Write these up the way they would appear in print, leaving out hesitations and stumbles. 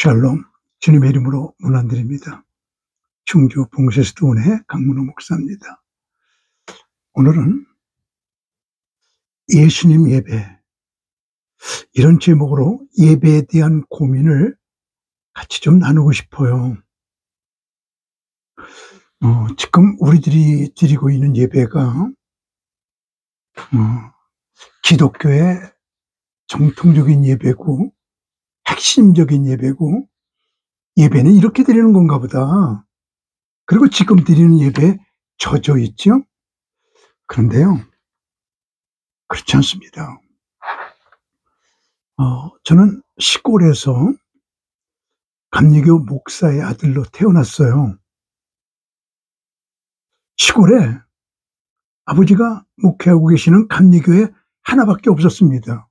샬롬, 주님의 이름으로 문안드립니다. 충주 봉쇄스도원의 강문호 목사입니다. 오늘은 예수님 예배, 이런 제목으로 예배에 대한 고민을 같이 좀 나누고 싶어요. 지금 우리들이 드리고 있는 예배가 기독교의 정통적인 예배고 핵심적인 예배고, 예배는 이렇게 드리는 건가 보다. 그리고 지금 드리는 예배에 젖어 있죠? 그런데요, 그렇지 않습니다. 저는 시골에서 감리교 목사의 아들로 태어났어요. 시골에 아버지가 목회하고 계시는 감리교에 하나밖에 없었습니다.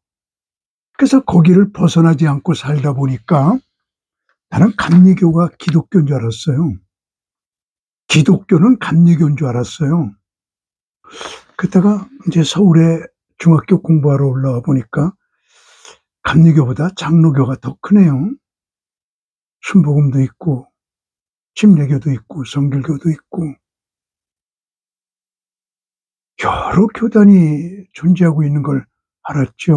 그래서 거기를 벗어나지 않고 살다 보니까 나는 감리교가 기독교인 줄 알았어요. 기독교는 감리교인 줄 알았어요. 그러다가 이제 서울에 중학교 공부하러 올라와 보니까 감리교보다 장로교가 더 크네요. 순복음도 있고 침례교도 있고 성결교도 있고 여러 교단이 존재하고 있는 걸 알았죠.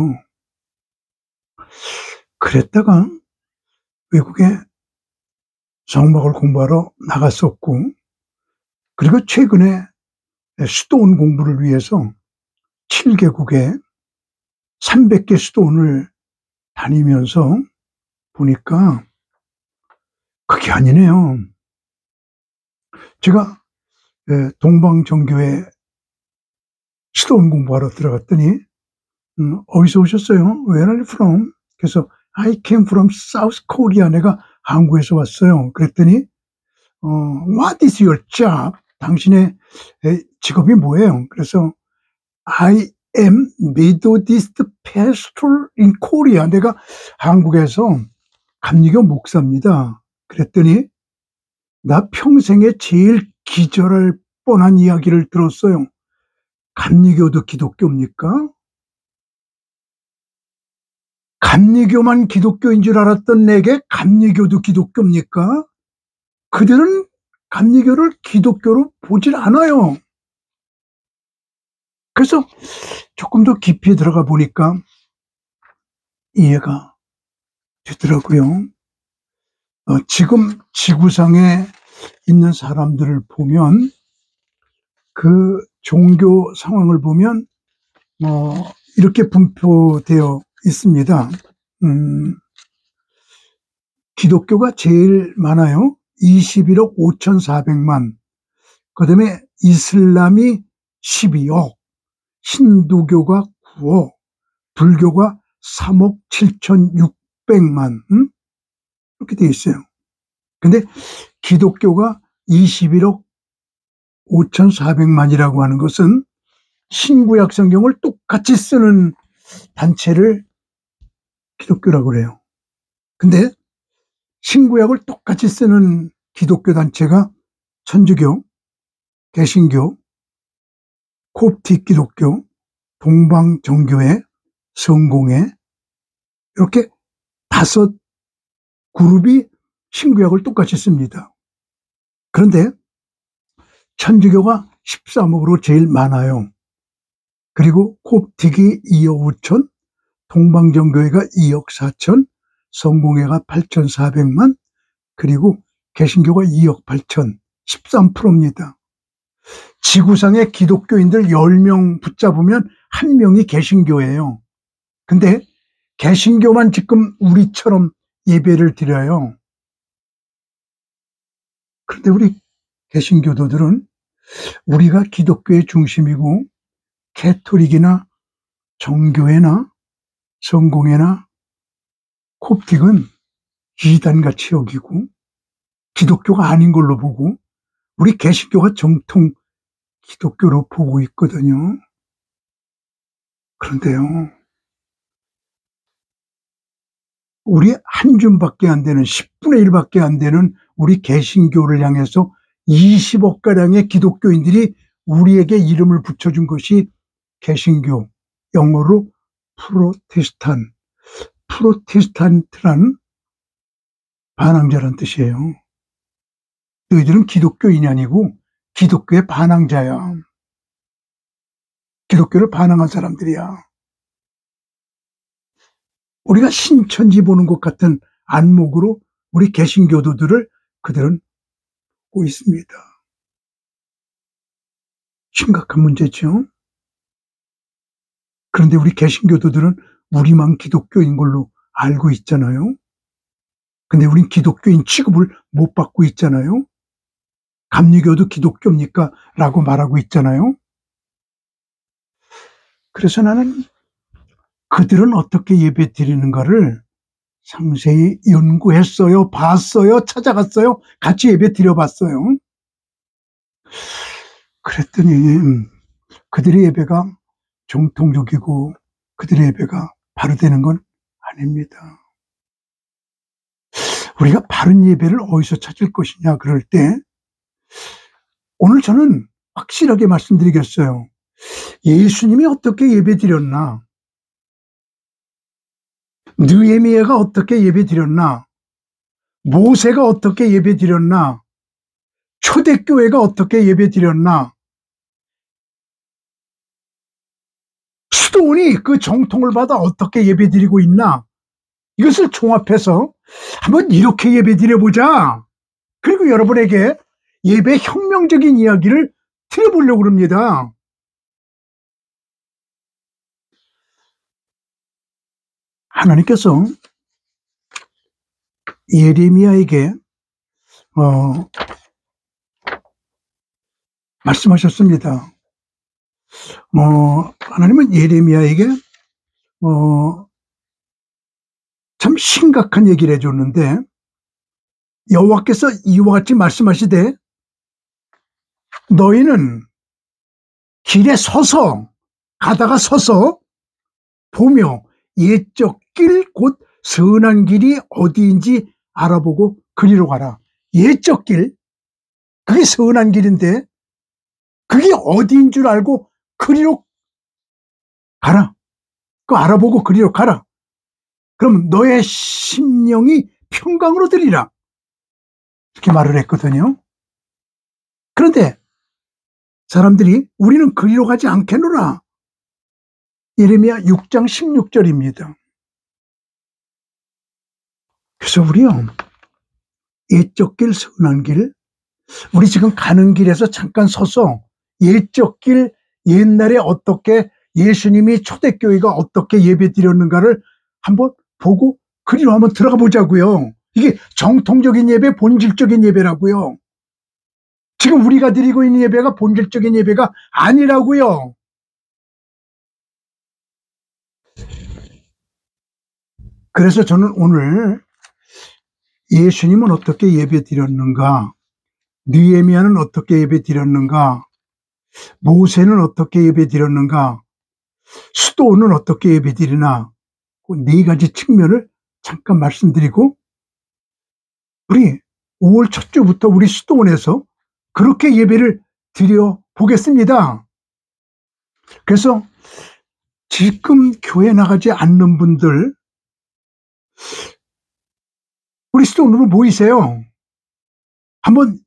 그랬다가 외국에 성막을 공부하러 나갔었고, 그리고 최근에 수도원 공부를 위해서 7개국에 300개 수도원을 다니면서 보니까 그게 아니네요. 제가 동방정교회 수도원 공부하러 들어갔더니 어디서 오셨어요? Where are you from? 그래서 I came from South Korea. 내가 한국에서 왔어요. 그랬더니 What is your job? 당신의 직업이 뭐예요? 그래서 I am Methodist pastor in Korea. 내가 한국에서 감리교 목사입니다. 그랬더니 나 평생에 제일 기절할 뻔한 이야기를 들었어요. 감리교도 기독교입니까? 감리교만 기독교인 줄 알았던 내게 감리교도 기독교입니까? 그들은 감리교를 기독교로 보질 않아요. 그래서 조금 더 깊이 들어가 보니까 이해가 되더라고요. 지금 지구상에 있는 사람들을 보면, 그 종교 상황을 보면 이렇게 분포되어 있습니다. 기독교가 제일 많아요. 21억 5,400만. 그 다음에 이슬람이 12억, 힌두교가 9억, 불교가 3억 7,600만. 이렇게 되어 있어요. 근데 기독교가 21억 5,400만이라고 하는 것은 신구약 성경을 똑같이 쓰는 단체를 기독교라고 그래요. 근데 신구약을 똑같이 쓰는 기독교 단체가 천주교, 개신교, 콥틱 기독교, 동방정교회, 성공회, 이렇게 5 그룹이 신구약을 똑같이 씁니다. 그런데 천주교가 13억으로 제일 많아요. 그리고 콥틱이 2억 5천, 동방정교회가 2억 4천, 성공회가 8,400만, 그리고 개신교가 2억 8천, 13%입니다. 지구상의 기독교인들 10명 붙잡으면 1명이 개신교예요. 근데 개신교만 지금 우리처럼 예배를 드려요. 그런데 우리 개신교도들은 우리가 기독교의 중심이고 캐토릭이나 정교회나 성공회나 콥틱은 이단같이 여기고 기독교가 아닌 걸로 보고, 우리 개신교가 정통 기독교로 보고 있거든요. 그런데요, 우리 한 줌밖에 안 되는 10분의 1밖에 안 되는 우리 개신교를 향해서 20억가량의 기독교인들이 우리에게 이름을 붙여준 것이 개신교, 영어로 프로테스탄트란 반항자란 뜻이에요. 너희들은 기독교인이 아니고 기독교의 반항자야. 기독교를 반항한 사람들이야. 우리가 신천지 보는 것 같은 안목으로 우리 개신교도들을 그들은 보고 있습니다. 심각한 문제죠. 그런데 우리 개신교도들은 우리만 기독교인 걸로 알고 있잖아요. 근데 우린 기독교인 취급을 못 받고 있잖아요. 감리교도 기독교입니까? 라고 말하고 있잖아요. 그래서 나는 그들은 어떻게 예배 드리는가를 상세히 연구했어요. 봤어요. 찾아갔어요. 같이 예배 드려봤어요. 그랬더니 그들의 예배가 정통적이고 그들의 예배가 바로 되는 건 아닙니다. 우리가 바른 예배를 어디서 찾을 것이냐 그럴 때 오늘 저는 확실하게 말씀드리겠어요. 예수님이 어떻게 예배 드렸나? 느헤미야가 어떻게 예배 드렸나? 모세가 어떻게 예배 드렸나? 초대교회가 어떻게 예배 드렸나? 수도원이 그 정통을 받아 어떻게 예배 드리고 있나? 이것을 종합해서 한번 이렇게 예배 드려보자. 그리고 여러분에게 예배 혁명적인 이야기를 드려보려고 합니다. 하나님께서 예레미야에게 말씀하셨습니다. 하나님은 예레미야에게 참 심각한 얘기를 해줬는데 여호와께서 이와 같이 말씀하시되 너희는 길에 서서 가다가 서서 보며 옛적 길 곧 선한 길이 어디인지 알아보고 그리로 가라. 옛적 길, 그게 선한 길인데 그게 어디인 줄 알고 그리로 가라. 그거 알아보고 그리로 가라. 그럼 너의 심령이 평강으로 되리라. 이렇게 말을 했거든요. 그런데 사람들이 우리는 그리로 가지 않겠노라. 예레미야 6장 16절입니다. 그래서 우리요, 옛적 길, 선한 길, 우리 지금 가는 길에서 잠깐 서서 옛적 길, 옛날에 어떻게 예수님이 초대교회가 어떻게 예배 드렸는가를 한번 보고 그리로 한번 들어가 보자고요. 이게 정통적인 예배, 본질적인 예배라고요. 지금 우리가 드리고 있는 예배가 본질적인 예배가 아니라고요. 그래서 저는 오늘 예수님은 어떻게 예배 드렸는가, 느헤미야는 어떻게 예배 드렸는가, 모세는 어떻게 예배 드렸는가, 수도원은 어떻게 예배 드리나, 그 네 가지 측면을 잠깐 말씀드리고 우리 5월 첫 주부터 우리 수도원에서 그렇게 예배를 드려 보겠습니다. 그래서 지금 교회 나가지 않는 분들 우리 수도원으로 모이세요. 한번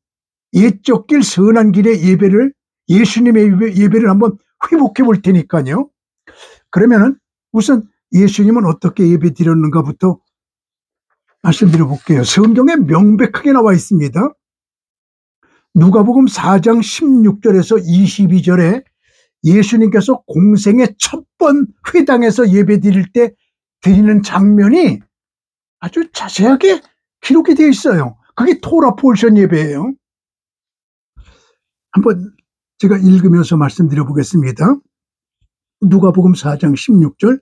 옛적 길 선한 길의 예배를, 예수님의 예배를 한번 회복해 볼 테니까요. 그러면은 우선 예수님은 어떻게 예배 드렸는가부터 말씀드려 볼게요. 성경에 명백하게 나와 있습니다. 누가복음 4장 16절에서 22절에 예수님께서 공생의 첫 번 회당에서 예배 드릴 때 드리는 장면이 아주 자세하게 기록이 되어 있어요. 그게 토라 포션 예배예요. 한번 제가 읽으면서 말씀드려 보겠습니다. 누가복음 4장 16절,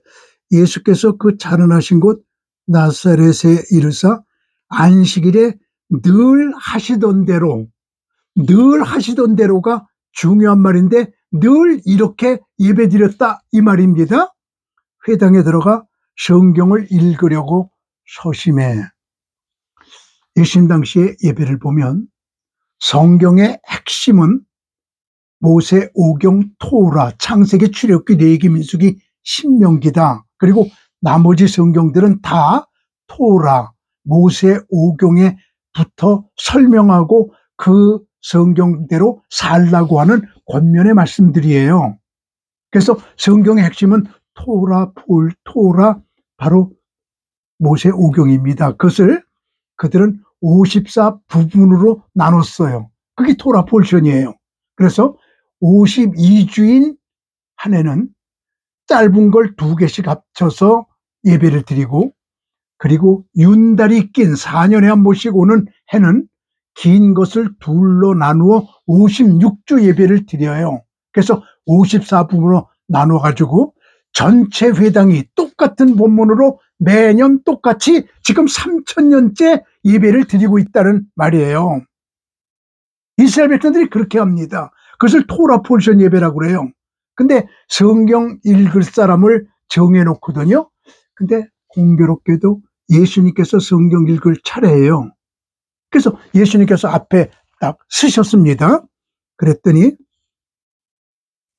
예수께서 그 자라나신 곳 나사렛에 이르사 안식일에 늘 하시던 대로가 중요한 말인데 늘 이렇게 예배드렸다 이 말입니다. 회당에 들어가 성경을 읽으려고 서심해. 예수님 당시의 예배를 보면 성경의 핵심은 모세, 오경, 토라, 창세기, 출애굽기, 레위기, 민수기, 신명기다. 그리고 나머지 성경들은 다 토라, 모세 오경에부터 설명하고 그 성경대로 살라고 하는 권면의 말씀들이에요. 그래서 성경의 핵심은 토라, 바로 모세 오경입니다. 그것을 그들은 54부분으로 나눴어요. 그게 토라 폴션이에요. 그래서 52주인 한 해는 짧은 걸 2개씩 합쳐서 예배를 드리고, 그리고 윤달이 낀 4년에 한 번씩 오는 해는 긴 것을 둘로 나누어 56주 예배를 드려요. 그래서 54부분으로 나눠가지고 전체 회당이 똑같은 본문으로 매년 똑같이 지금 3000년째 예배를 드리고 있다는 말이에요. 이스라엘 백성들이 그렇게 합니다. 그것을 토라 폴션 예배라고 그래요. 근데 성경 읽을 사람을 정해놓거든요. 근데 공교롭게도 예수님께서 성경 읽을 차례예요. 그래서 예수님께서 앞에 딱 쓰셨습니다. 그랬더니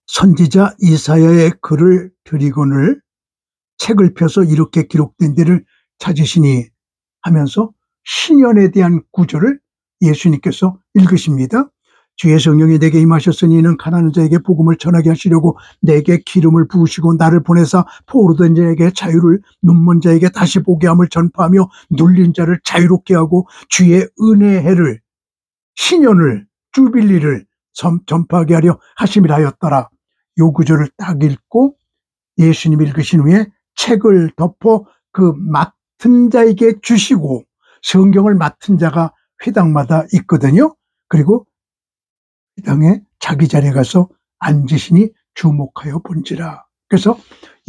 선지자 이사야의 글을 드리거늘 책을 펴서 이렇게 기록된 데를 찾으시니 하면서 신년에 대한 구절을 예수님께서 읽으십니다. 주의 성령이 내게 임하셨으니 이는 가난한 자에게 복음을 전하게 하시려고 내게 기름을 부으시고 나를 보내사 포로된 자에게 자유를, 눈먼 자에게 다시 보게 함을 전파하며 눌린 자를 자유롭게 하고 주의 은혜의 해를, 신년을, 주빌리를 전파하게 하려 하심이라 하였더라. 요 구절을 딱 읽고 예수님 읽으신 후에 책을 덮어 그 맡은 자에게 주시고, 성경을 맡은 자가 회당마다 있거든요. 그리고 회당에 자기 자리에 가서 앉으시니 주목하여 본지라. 그래서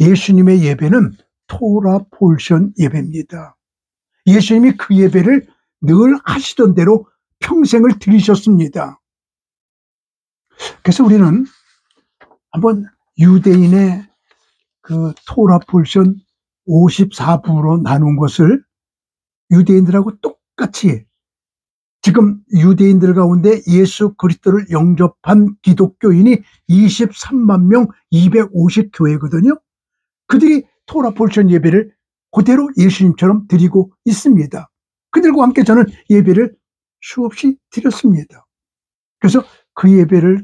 예수님의 예배는 토라 폴션 예배입니다. 예수님이 그 예배를 늘 하시던 대로 평생을 드리셨습니다. 그래서 우리는 한번 유대인의 그 토라 폴션 54부로 나눈 것을 유대인들하고 똑같이, 지금 유대인들 가운데 예수 그리스도를 영접한 기독교인이 23만 명 250교회거든요. 그들이 토라 폴션 예배를 그대로 예수님처럼 드리고 있습니다. 그들과 함께 저는 예배를 수없이 드렸습니다. 그래서 그 예배를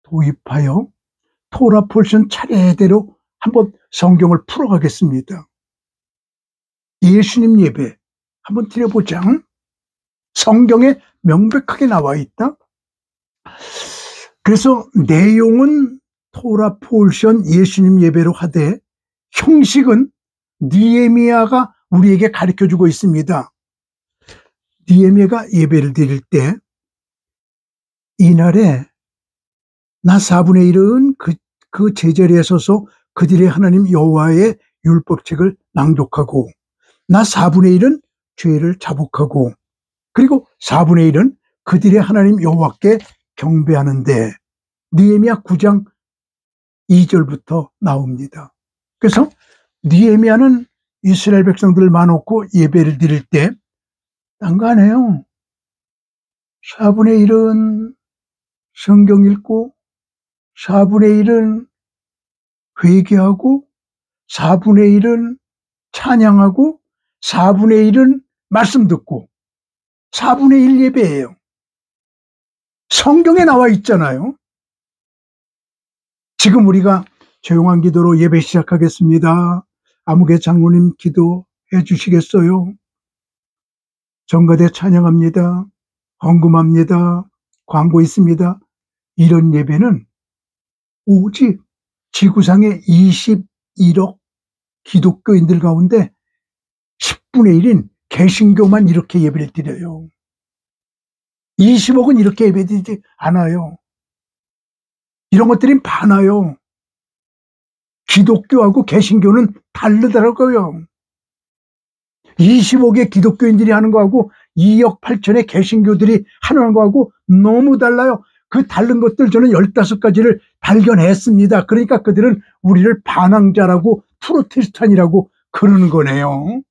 도입하여 토라 폴션 차례대로 한번 성경을 풀어가겠습니다. 예수님 예배 한번 드려보자. 성경에 명백하게 나와 있다. 그래서 내용은 토라 폴션 예수님 예배로 하되 형식은 느헤미야가 우리에게 가르쳐주고 있습니다. 느헤미야가 예배를 드릴 때 이날에 나 4분의 1은 그 제자리에 서서 그들의 하나님 여호와의 율법책을 낭독하고, 나 4분의 1은 죄를 자복하고, 그리고 4분의 1은 그들의 하나님 여호와께 경배하는데, 느헤미야 9장 2절부터 나옵니다. 그래서 느헤미야는 이스라엘 백성들을 많았고 예배를 드릴 때 딴 거 안 해요. 4분의 1은 성경 읽고, 4분의 1은 회개하고, 4분의 1은 찬양하고, 4분의 1은 말씀 듣고, 4분의 1 예배예요. 성경에 나와 있잖아요. 지금 우리가 조용한 기도로 예배 시작하겠습니다. 아무개 장로님 기도해 주시겠어요? 정가대 찬양합니다. 헌금합니다. 광고 있습니다. 이런 예배는 오직 지구상의 21억 기독교인들 가운데 10분의 1인 개신교만 이렇게 예배를 드려요. 20억은 이렇게 예배드리지 않아요. 이런 것들이 많아요. 기독교하고 개신교는 다르더라고요. 20억의 기독교인들이 하는 거하고 2억 8천의 개신교들이 하는 거하고 너무 달라요. 그 다른 것들 저는 15가지를 발견했습니다. 그러니까 그들은 우리를 반항자라고 프로테스탄이라고 그러는 거네요.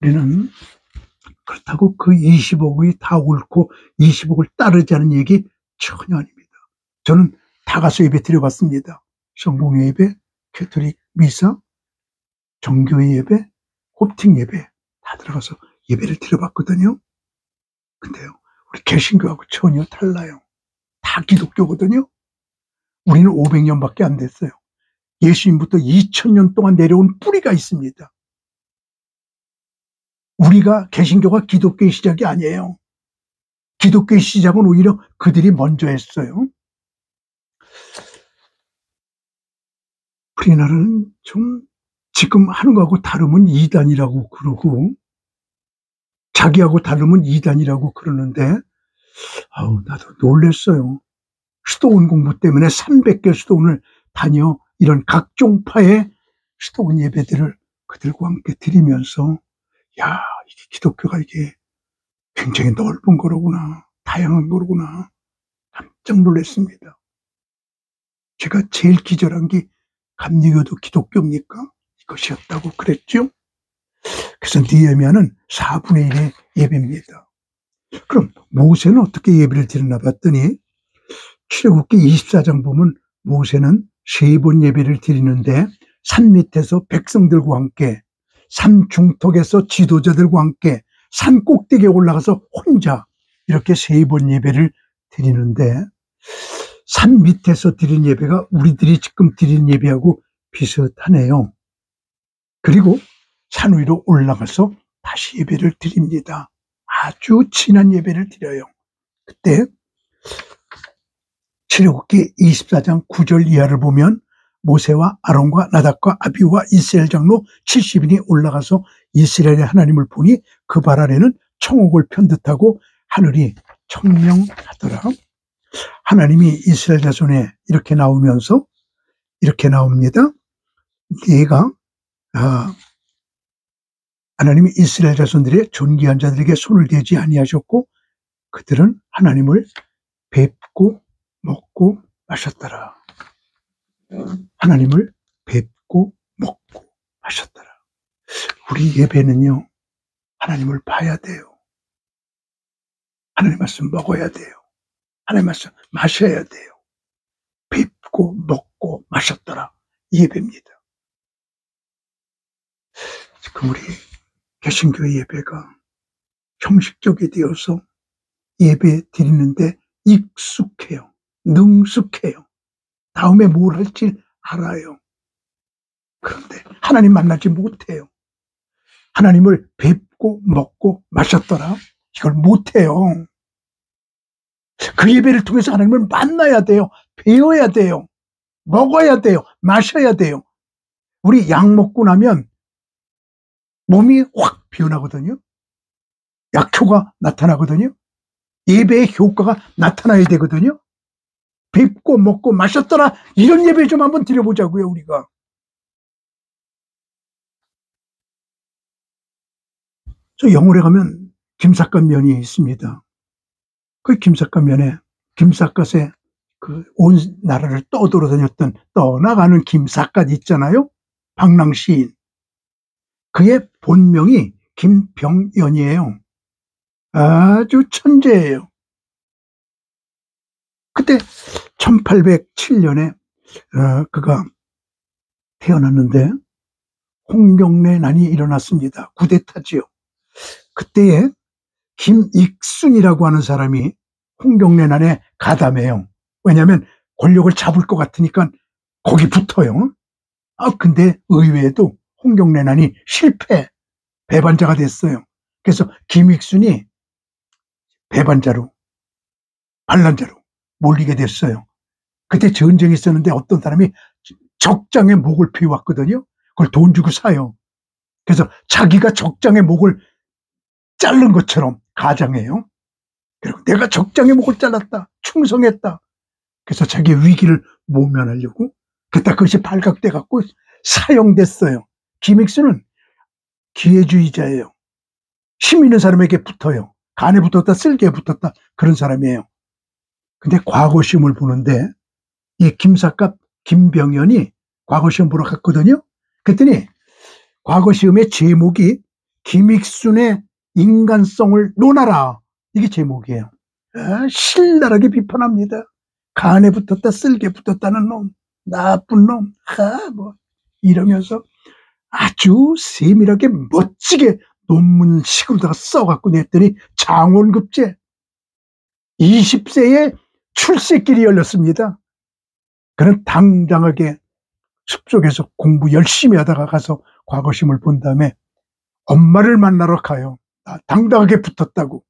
우리는 그렇다고 그 20억이 다 옳고 20억을 따르자는 얘기 전혀 아닙니다. 저는 다 가서 예배 드려봤습니다. 성공회 예배, 캐톨릭 미사, 정교회 예배, 호프팅 예배 다 들어가서 예배를 드려봤거든요. 근데요, 우리 개신교하고 전혀 달라요. 다 기독교거든요. 우리는 500년밖에 안 됐어요. 예수님부터 2000년 동안 내려온 뿌리가 있습니다. 우리가 개신교가 기독교의 시작이 아니에요. 기독교의 시작은 오히려 그들이 먼저 했어요. 우리나라는 좀 지금 하는 거하고 다르면 이단이라고 그러고, 자기하고 다르면 이단이라고 그러는데, 아우, 나도 놀랬어요. 수도원 공부 때문에 300개 수도원을 다녀 이런 각종 파의 수도원 예배들을 그들과 함께 드리면서, 야, 이게 기독교가 이게 굉장히 넓은 거로구나, 다양한 거로구나, 깜짝 놀랐습니다. 제가 제일 기절한 게 감리교도 기독교입니까? 이것이었다고 그랬죠. 그래서 느헤미야는 4분의 1의 예배입니다. 그럼 모세는 어떻게 예배를 드렸나 봤더니, 출애굽기 24장 보면 모세는 3번 예배를 드리는데, 산 밑에서 백성들과 함께, 산 중턱에서 지도자들과 함께, 산 꼭대기에 올라가서 혼자 이렇게 3번 예배를 드리는데, 산 밑에서 드린 예배가 우리들이 지금 드린 예배하고 비슷하네요. 그리고 산 위로 올라가서 다시 예배를 드립니다. 아주 진한 예배를 드려요. 그때 출애굽기 24장 9절 이하를 보면 모세와 아론과 나답과 아비후와 이스라엘 장로 70인이 올라가서 이스라엘의 하나님을 보니 그 발 아래는 청옥을 편듯하고 하늘이 청명하더라. 하나님이 이스라엘 자손에 이렇게 나오면서 이렇게 나옵니다. 얘가 하나님이 이스라엘 자손들의 존귀한 자들에게 손을 대지 아니하셨고 그들은 하나님을 뵙고 먹고 마셨더라. 하나님을 뵙고 먹고 마셨더라. 우리 예배는요, 하나님을 봐야 돼요. 하나님 말씀 먹어야 돼요. 하나님 말씀 마셔야 돼요. 뵙고 먹고 마셨더라. 예배입니다. 지금 우리 개신교 예배가 형식적이 되어서 예배 드리는데 익숙해요. 능숙해요. 다음에 뭘 할지 알아요. 그런데 하나님 만나지 못해요. 하나님을 뵙고 먹고 마셨더라. 이걸 못해요. 그 예배를 통해서 하나님을 만나야 돼요. 배워야 돼요. 먹어야 돼요. 마셔야 돼요. 우리 약 먹고 나면 몸이 확 변하거든요. 약효가 나타나거든요. 예배의 효과가 나타나야 되거든요. 뵙고 먹고 마셨더라. 이런 예배 좀 한번 드려보자고요, 우리가. 저 영월에 가면 김삿갓 면이 있습니다. 그 김삿갓 면에 김삿갓에 그 온 나라를 떠돌아다녔던 떠나가는 김삿갓 있잖아요. 방랑 시인. 그의 본명이 김병연이에요. 아주 천재예요. 그때 1807년에 그가 태어났는데 홍경래 난이 일어났습니다. 쿠데타지요. 그때에 김익순이라고 하는 사람이 홍경래 난에 가담해요. 왜냐하면 권력을 잡을 것 같으니까 거기 붙어요. 근데 의외에도 홍경래 난이 실패, 배반자가 됐어요. 그래서 김익순이 배반자로, 반란자로 몰리게 됐어요. 그때 전쟁이 있었는데 어떤 사람이 적장의 목을 베어왔거든요. 그걸 돈 주고 사요. 그래서 자기가 적장의 목을 자른 것처럼 가장해요. 그리고 내가 적장의 목을 잘랐다. 충성했다. 그래서 자기의 위기를 모면하려고 그때 그것이 발각돼 갖고 사형됐어요. 김익순은 기회주의자예요. 힘 있는 사람에게 붙어요. 간에 붙었다, 쓸개에 붙었다, 그런 사람이에요. 근데 과거시험을 보는데 이 김삿갓 김병연이 과거시험 보러 갔거든요. 그랬더니 과거시험의 제목이 김익순의 인간성을 논하라. 이게 제목이에요. 신랄하게 비판합니다. 간에 붙었다, 쓸개에 붙었다는 놈, 나쁜 놈, 뭐 이러면서 아주 세밀하게 멋지게 논문식으로다가 써갖고 냈더니 장원급제 20세에 출세길이 열렸습니다. 그는 당당하게 숲속에서 공부 열심히 하다가 가서 과거심을 본 다음에 엄마를 만나러 가요. 당당하게 붙었다고.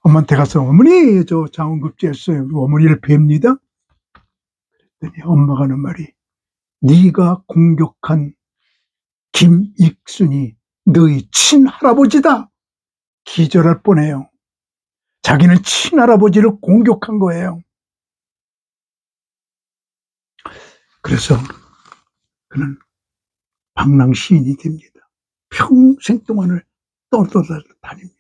엄마한테 가서 어머니 저 장원급제했어요. 어머니를 뵙니다. 그랬더니 엄마가 하는 말이 네가 공격한 김익순이 너희 친할아버지다. 기절할 뻔해요. 자기는 친할아버지를 공격한 거예요. 그래서 그는 방랑시인이 됩니다. 평생 동안을 떠돌아다닙니다.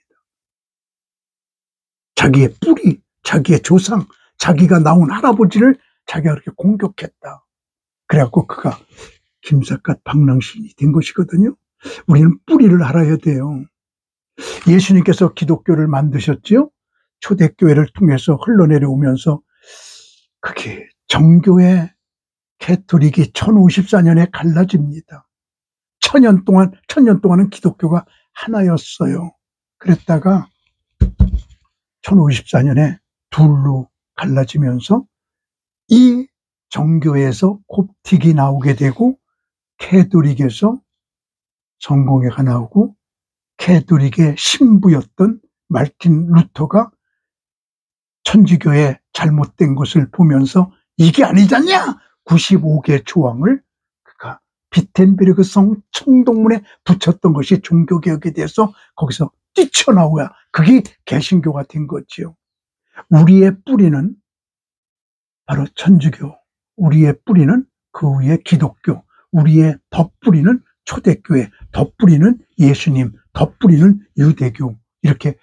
자기의 뿌리, 자기의 조상, 자기가 나온 할아버지를 자기가 그렇게 공격했다. 그래갖고 그가 김삿갓 방랑시인이 된 것이거든요. 우리는 뿌리를 알아야 돼요. 예수님께서 기독교를 만드셨죠. 초대교회를 통해서 흘러내려오면서 그게 정교회 캐토릭이 1054년에 갈라집니다. 천년 동안은 기독교가 하나였어요. 그랬다가 1054년에 둘로 갈라지면서 이 정교회에서 kop틱이 나오게 되고 캐토릭에서 성공회가 나오고 캐토릭의 신부였던 말틴 루터가 천주교의 잘못된 것을 보면서 이게 아니잖냐 95개 조항을 그가 비텐베르그성 청동문에 붙였던 것이 종교개혁에 대해서 거기서 뛰쳐나오야 그게 개신교가 된 거지요. 우리의 뿌리는 바로 천주교, 우리의 뿌리는 그 위에 기독교, 우리의 덧뿌리는 초대교회, 덧뿌리는 예수님, 덧뿌리는 유대교 이렇게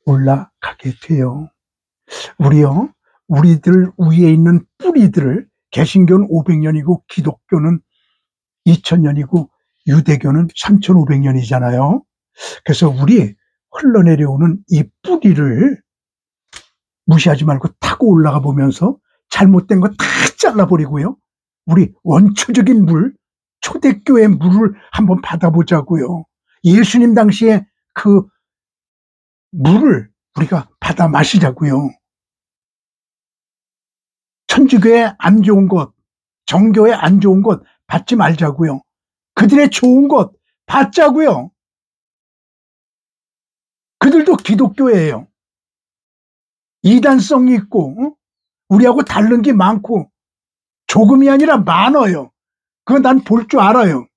올라가게 돼요. 우리들 위에 있는 뿌리들을 개신교는 500년이고 기독교는 2000년이고 유대교는 3500년이잖아요. 그래서 우리 흘러내려오는 이 뿌리를 무시하지 말고 타고 올라가 보면서 잘못된 거 다 잘라버리고요. 우리 원초적인 물, 초대교회 물을 한번 받아보자고요. 예수님 당시에 그 물을 우리가 받아 마시자고요. 천주교에 안 좋은 것, 정교에 안 좋은 것 받지 말자고요. 그들의 좋은 것 받자고요. 그들도 기독교예요. 이단성이 있고 우리하고 다른 게 많고 조금이 아니라 많아요. 그거 난 볼 줄 알아요.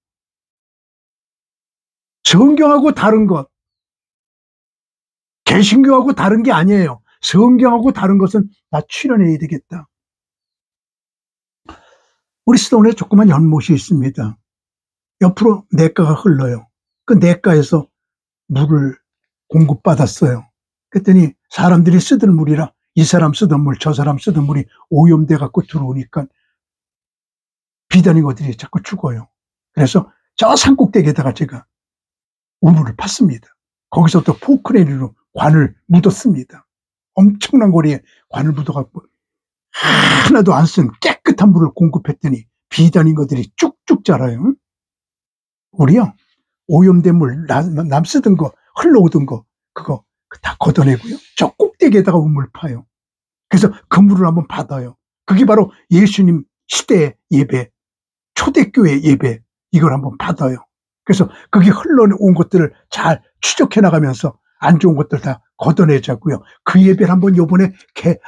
성경하고 다른 것, 개신교하고 다른 게 아니에요. 성경하고 다른 것은 다 출현해야 되겠다. 우리 수도원에 조그만 연못이 있습니다. 옆으로 냇가가 흘러요. 그 냇가에서 물을 공급받았어요. 그랬더니 사람들이 쓰던 물이라 이 사람 쓰던 물, 저 사람 쓰던 물이 오염돼 갖고 들어오니까 비단인 것들이 자꾸 죽어요. 그래서 저 산꼭대기에다가 제가 우물을 팠습니다. 거기서 또 포크레인으로 관을 묻었습니다. 엄청난 거리에 관을 묻어갖고 하나도 안 쓴 깨끗한 물을 공급했더니 비단인 것들이 쭉쭉 자라요. 우리요 오염된 물, 남 쓰던 거, 흘러오던 거 그거 다 걷어내고요. 저 꼭대기에다가 우물 파요. 그래서 그 물을 한번 받아요. 그게 바로 예수님 시대의 예배, 초대교회 예배 이걸 한번 받아요. 그래서 그게 흘러온 것들을 잘 추적해 나가면서 안 좋은 것들 다 걷어내자고요. 그 예배를 한번 요번에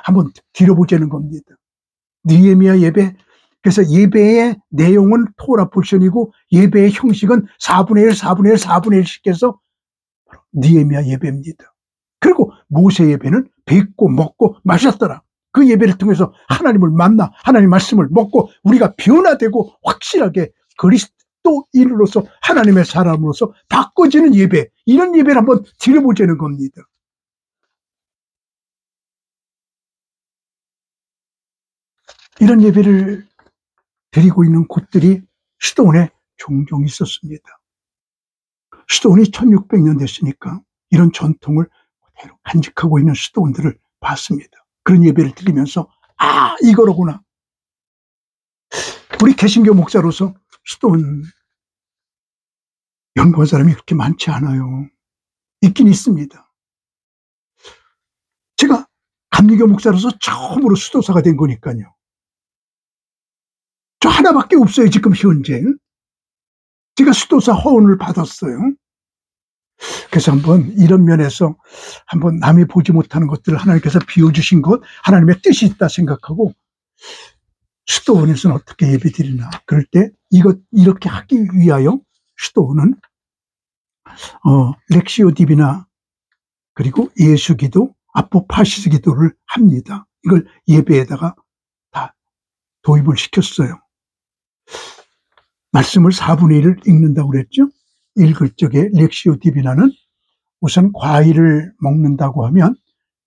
한번 드려보자는 겁니다. 느헤미야 예배. 그래서 예배의 내용은 토라 포션이고 예배의 형식은 4분의 1, 4분의 1, 4분의 1씩 해서 느헤미야 예배입니다. 그리고 모세 예배는 뵙고 먹고 마셨더라. 그 예배를 통해서 하나님을 만나 하나님 말씀을 먹고 우리가 변화되고 확실하게 그리스도인으로서 하나님의 사람으로서 바꿔지는 예배, 이런 예배를 한번 드려보자는 겁니다. 이런 예배를 드리고 있는 곳들이 수도원에 종종 있었습니다. 수도원이 1600년 됐으니까 이런 전통을 그대로 간직하고 있는 수도원들을 봤습니다. 그런 예배를 드리면서 아 이거로구나. 우리 개신교 목사로서 수도원 연구한 사람이 그렇게 많지 않아요. 있긴 있습니다. 제가 감리교 목사로서 처음으로 수도사가 된 거니까요. 저 하나밖에 없어요, 지금 현재. 제가 수도사 허언을 받았어요. 그래서 한번 이런 면에서 한번 남이 보지 못하는 것들을 하나님께서 비워주신 것, 하나님의 뜻이 있다 생각하고 수도원에서는 어떻게 예배드리나. 그럴 때 이렇게 하기 위하여 수도원은 렉시오 디비나 그리고 예수기도, 아포파시스 기도를 합니다. 이걸 예배에다가 다 도입을 시켰어요. 말씀을 4분의 1을 읽는다고 그랬죠. 읽을 적에 렉시오 디비나는 우선 과일을 먹는다고 하면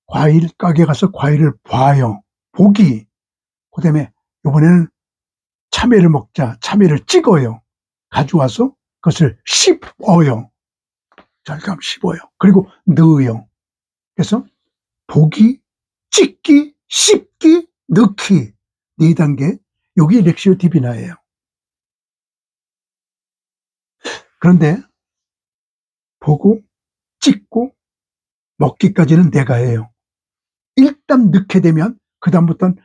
과일 가게 가서 과일을 봐요. 보기. 그다음에 이번에는 참외를 먹자. 참외를 찍어요. 가져와서 그것을 씹어요. 잘감 씹어요. 그리고 넣어요. 그래서 보기, 찍기, 씹기, 넣기 4단계. 여기 렉시오 디비나예요. 그런데 보고 찍고 먹기까지는 내가 해요. 일단 넣게 되면 그 다음부터는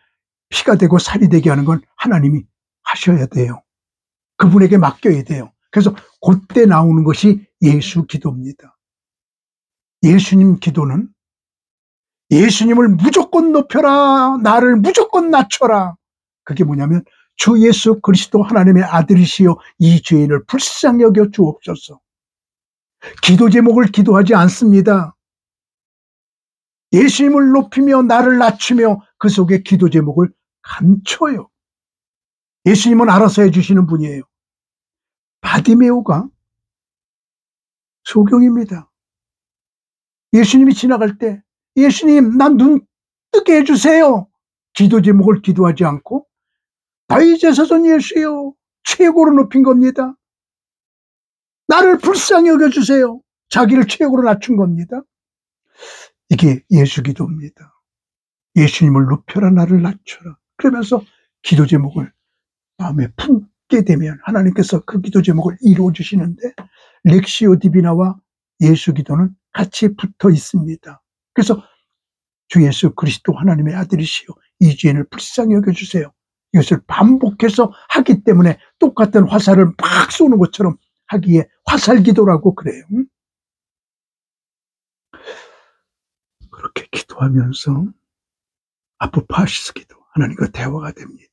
피가 되고 살이 되게 하는 건 하나님이 하셔야 돼요. 그분에게 맡겨야 돼요. 그래서 그때 나오는 것이 예수 기도입니다. 예수님 기도는 예수님을 무조건 높여라, 나를 무조건 낮춰라. 그게 뭐냐면 주 예수 그리스도 하나님의 아들이시여 이 죄인을 불쌍히 여겨 주옵소서. 기도 제목을 기도하지 않습니다. 예수님을 높이며 나를 낮추며 그 속에 기도 제목을 감춰요. 예수님은 알아서 해주시는 분이에요. 바디메오가 소경입니다. 예수님이 지나갈 때 예수님 난 눈 뜨게 해주세요. 기도 제목을 기도하지 않고 다윗 제사장 예수여 최고로 높인 겁니다. 나를 불쌍히 여겨주세요. 자기를 최고로 낮춘 겁니다. 이게 예수 기도입니다. 예수님을 높여라 나를 낮춰라. 그러면서 기도 제목을 마음에 품게 되면 하나님께서 그 기도 제목을 이루어 주시는데 렉시오 디비나와 예수 기도는 같이 붙어 있습니다. 그래서 주 예수 그리스도 하나님의 아들이시여 이 죄인을 불쌍히 여겨주세요. 이것을 반복해서 하기 때문에 똑같은 화살을 막 쏘는 것처럼 하기에 화살 기도라고 그래요. 그렇게 기도하면서 아포파시스 기도, 하나님과 대화가 됩니다.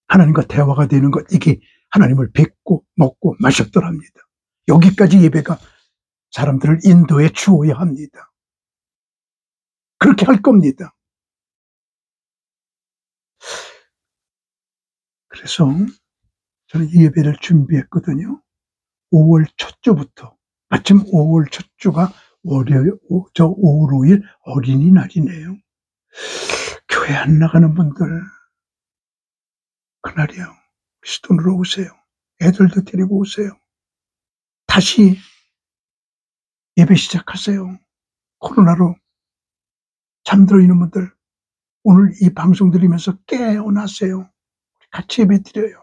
하나님과 대화가 되는 것, 이게 하나님을 뵙고 먹고 마셨더랍니다. 여기까지 예배가 사람들을 인도해 주어야 합니다. 그렇게 할 겁니다. 그래서 저는 이 예배를 준비했거든요. 5월 첫 주부터, 마침 5월 첫 주가 월요일, 저 5월 5일 어린이날이네요. 교회 안 나가는 분들, 그날이요. 시돈으로 오세요. 애들도 데리고 오세요. 다시 예배 시작하세요. 코로나로 잠들어 있는 분들, 오늘 이 방송 들으면서 깨어나세요. 같이 예배 드려요.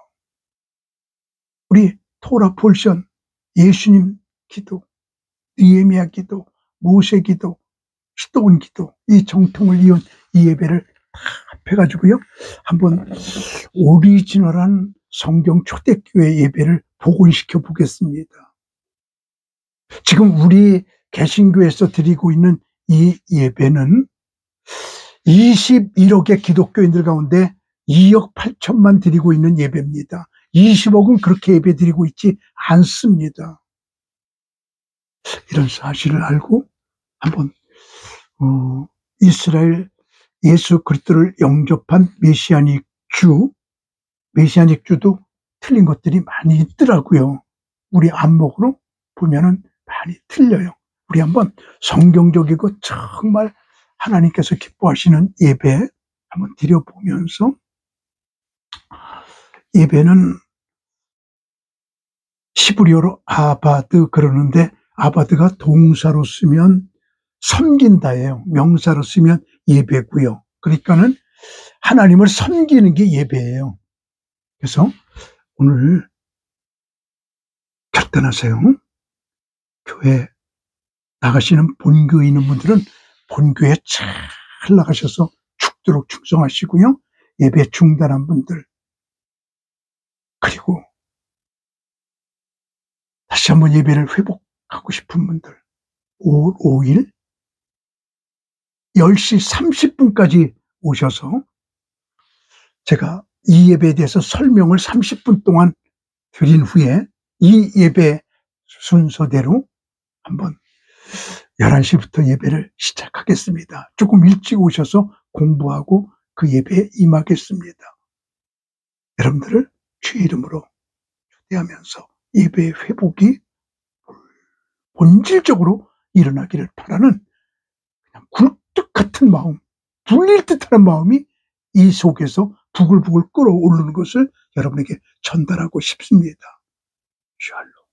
우리 토라 폴션, 예수님 기도, 느헤미야 기도, 모세 기도, 시돈 기도, 이 정통을 이은 이 예배를 다 합해가지고요. 한번 오리지널한 성경 초대교회 예배를 복원시켜 보겠습니다. 지금 우리 개신교에서 드리고 있는 이 예배는 21억의 기독교인들 가운데 2억 8천만 드리고 있는 예배입니다. 20억은 그렇게 예배 드리고 있지 않습니다. 이런 사실을 알고 한번 이스라엘 예수 그리스도를 영접한 메시아닉 주도 틀린 것들이 많이 있더라고요. 우리 안목으로 보면은 많이 틀려요. 우리 한번 성경적이고 정말 하나님께서 기뻐하시는 예배 한번 드려보면서, 예배는 히브리어로 아바드 그러는데 아바드가 동사로 쓰면 섬긴다예요. 명사로 쓰면 예배고요. 그러니까는 하나님을 섬기는 게 예배예요. 그래서 오늘 간단하세요. 교회 나가시는 본교에 있는 분들은 본교에 잘 나가셔서 죽도록 충성하시고요. 예배 중단한 분들, 그리고 다시 한번 예배를 회복하고 싶은 분들, 5일 10시 30분까지 오셔서 제가 이 예배에 대해서 설명을 30분 동안 드린 후에 이 예배 순서대로 한번 11시부터 예배를 시작하겠습니다. 조금 일찍 오셔서 공부하고 그 예배에 임하겠습니다. 여러분들을 주의 이름으로 초대하면서 예배의 회복이 본질적으로 일어나기를 바라는 그냥 굴뚝 같은 마음, 불릴 듯한 마음이 이 속에서 부글부글 끓어오르는 것을 여러분에게 전달하고 싶습니다. 샬롬.